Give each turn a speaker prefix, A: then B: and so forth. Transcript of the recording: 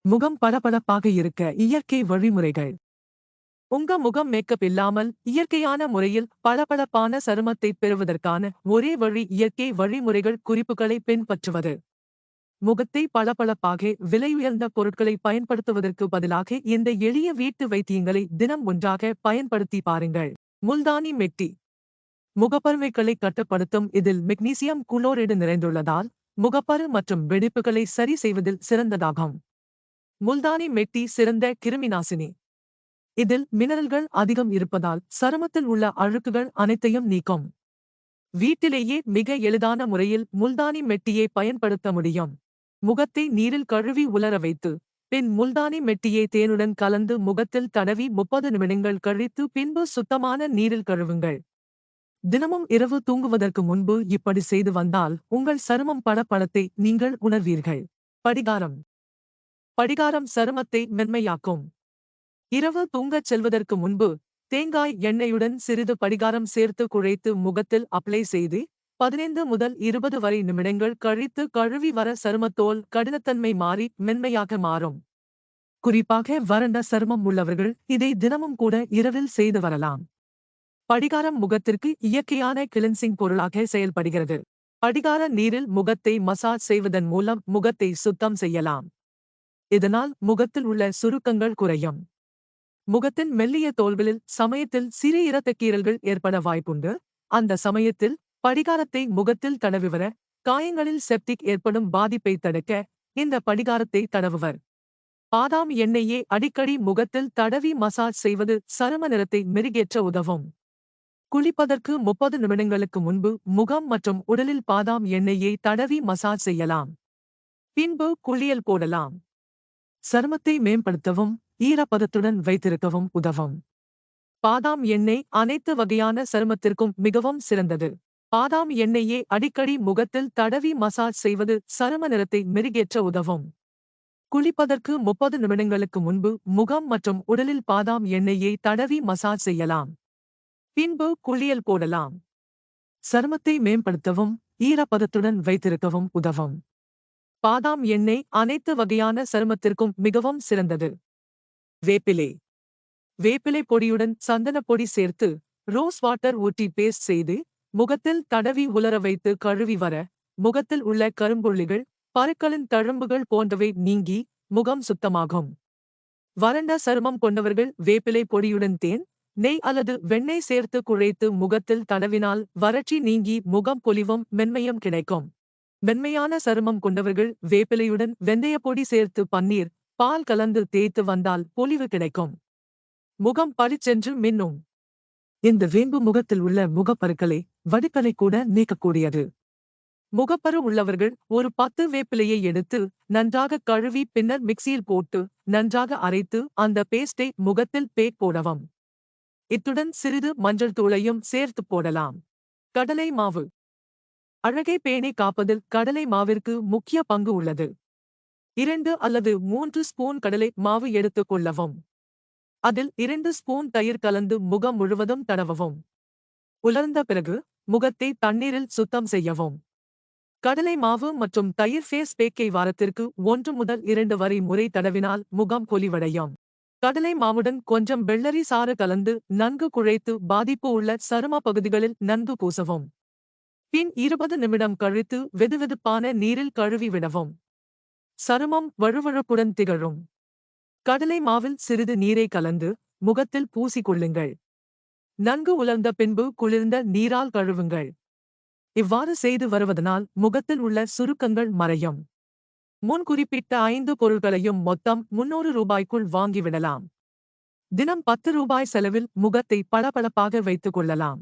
A: முகம் பளபளப்பாக இருக்க இயற்கை வழிமுறைகள். உங்க முகம் மேக்கப் இல்லாமல் இயற்கையான முறையில் பளபளப்பான சருமத்தை பெறுவதற்கான ஒரே வழி இயற்கை வழிமுறைகள் குறிப்புகளை பின்பற்றுவது. முகத்தை பளபளப்பாக விலையுயர்ந்த பொருட்களை பயன்படுத்துவதற்கு பதிலாக இந்த எளிய வீட்டு வைத்தியங்களை தினம் ஒன்றாக பயன்படுத்தி பாருங்கள். முல்தானி மெட்டி. முகப்பருமைகளை கட்டுப்படுத்தும் இதில் மெக்னீசியம் குளோரைடு நிறைந்துள்ளதால் முகப்பரு மற்றும் வெடிப்புகளை சரி செய்வதில் சிறந்ததாகும். முல்தானி மெட்டி சிறந்த கிருமிநாசினி. இதில் மினரல்கள் அதிகம் இருப்பதால் சருமத்தில் உள்ள அழுக்குகள் அனைத்தையும் நீக்கும். வீட்டிலேயே மிக எளிதான முறையில் முல்தானி மெட்டியை பயன்படுத்த முடியும். முகத்தை நீரில் கழுவி உலர வைத்து பின் முல்தானி மெட்டியை தேனுடன் கலந்து முகத்தில் தடவி 30 நிமிடங்கள் கழித்து பின்பு சுத்தமான நீரில் கழுவுங்கள். தினமும் இரவு தூங்குவதற்கு முன்பு இப்படி செய்து வந்தால் உங்கள் சருமம் பளபளத்தை நீங்கள் உணர்வீர்கள். படிகாரம். படிகாரம் சருமத்தை மென்மையாக்கும். இரவு தூங்கச் செல்வதற்கு முன்பு தேங்காய் எண்ணெயுடன் சிறிது படிகாரம் சேர்த்து குழைத்து முகத்தில் அப்ளை செய்து 15 முதல் 20 வரை நிமிடங்கள் கழித்து கழுவி வர சருமத்தோல் கடினத்தன்மை மாறி மென்மையாக மாறும். குறிப்பாக வறண்ட சருமம் உள்ளவர்கள் இதை தினமும் கூட இரவில் செய்து வரலாம். படிகாரம் முகத்திற்கு இயற்கையான கிளென்சிங் பொருளாக செயல்படுகிறது. படிகார நீரில் முகத்தை மசாஜ் செய்வதன் மூலம் முகத்தை சுத்தம் செய்யலாம். இதனால் முகத்தில் உள்ள சுருக்கங்கள் குறையும். முகத்தின் மெல்லிய தோல்களில் சமயத்தில் சிறிய இரத்தக்கீறல்கள் ஏற்பட வாய்ப்புண்டு. அந்த சமயத்தில் படிகாரத்தை முகத்தில் தடவிவர காயங்களில் செப்டிக் ஏற்படும் பாதிப்பை தடுக்க இந்த படிகாரத்தை தடவுவர். பாதாம் எண்ணெயை அடிக்கடி முகத்தில் தடவி மசாஜ் செய்வது சரும நிறத்தை மெருகேற்ற உதவும். குளிப்பதற்கு 30 நிமிடங்களுக்கு முன்பு முகம் மற்றும் உடலில் பாதாம் எண்ணெயை தடவி மசாஜ் செய்யலாம். பின்பு குளியல் போடலாம். சருமத்தை மேம்படுத்தவும் ஈரப்பதத்துடன் வைத்திருக்கவும் உதவும். பாதாம் எண்ணெய் அனைத்து வகையான சருமத்திற்கும் மிகவும் சிறந்தது. பாதாம் எண்ணெயை அடிக்கடி முகத்தில் தடவி மசாஜ் செய்வது சரும நிறத்தை மெருகேற்ற உதவும். குளிப்பதற்கு 30 நிமிடங்களுக்கு முன்பு முகம் மற்றும் உடலில் பாதாம் எண்ணெயை தடவி மசாஜ் செய்யலாம். பின்பு குளியல் போடலாம். சருமத்தை மேம்படுத்தவும் ஈரப்பதத்துடன் வைத்திருக்கவும் உதவும். பாதாம் எண்ணெய் அனைத்து வகையான சருமத்திற்கும் மிகவும் சிறந்தது. வேப்பிலை. வேப்பிலை பொடியுடன் சந்தனப் பொடி சேர்த்து ரோஸ் வாட்டர் ஊற்றி பேஸ்ட் செய்து முகத்தில் தடவி உலர வைத்து கழுவி வர முகத்தில் உள்ள கரும்புள்ளிகள், பருக்களின் தழும்புகள் போன்றவை நீங்கி முகம் சுத்தமாகும். வறண்ட சருமம் கொண்டவர்கள் வேப்பிலை பொடியுடன் தேன், நெய் அல்லது வெண்ணெய் சேர்த்து குழைத்து முகத்தில் தடவினால் வறட்சி நீங்கி முகம் பொலிவும் மென்மையும் கிடைக்கும். மென்மையான சருமம் கொண்டவர்கள் வேப்பிலையுடன் வெந்தயப்பொடி சேர்த்து பன்னீர், பால் கலந்து தேய்த்து வந்தால் பொலிவு கிடைக்கும். முகம் பளிச்சென்று மின்னும். இந்த வேம்பு முகத்தில் உள்ள முகப்பருக்களை வடுக்களை கூட நீக்கக்கூடியது. முகப்பரு உள்ளவர்கள் ஒரு 10 வேப்பிலையை எடுத்து நன்றாக கழுவி பின்னர் மிக்சியில் போட்டு நன்றாக அரைத்து அந்த பேஸ்டை முகத்தில் பேக் போடவும். இத்துடன் சிறிது மஞ்சள் தூளையும் சேர்த்து போடலாம். கடலை மாவு. அழகை பேணி காப்பதில் கடலை மாவிற்கு முக்கிய பங்கு உள்ளது. 2 அல்லது 3 ஸ்பூன் கடலை மாவு எடுத்துக் கொள்ளவும். அதில் 2 ஸ்பூன் தயிர் கலந்து முகம் முழுவதும் தடவவும். உலர்ந்த பிறகு முகத்தை தண்ணீரில் சுத்தம் செய்யவும். கடலை மாவு மற்றும் தயிர் ஃபேஸ் பேக்கை வாரத்திற்கு 1 முதல் 2 வரை முறை தடவினால் முகம் பொலிவடையும். கடலை மாவுடன் கொஞ்சம் வெள்ளரி சாறு கலந்து நன்கு குழைத்து பாதிப்பு உள்ள சரும பகுதிகளில் நன்கு பூசவும். பின் 20 நிமிடம் கழித்து வெதுவெதுப்பான நீரில் கழுவி விடவும். சருமம் வழுவழுப்புடன் திகழும். கடலை மாவில் சிறிது நீரை கலந்து முகத்தில் பூசிக்கொள்ளுங்கள். நன்கு உலர்ந்த பின்பு குளிர்ந்த நீரால் கழுவுங்கள். இவ்வாறு செய்து வருவதனால் முகத்தில் உள்ள சுருக்கங்கள் மறையும். முன் குறிப்பிட்ட 5 பொருள்களையும் மொத்தம் 300 ரூபாய்க்குள் வாங்கிவிடலாம். தினம் 10 ரூபாய் செலவில் முகத்தை பளபளப்பாக வைத்துக் கொள்ளலாம்.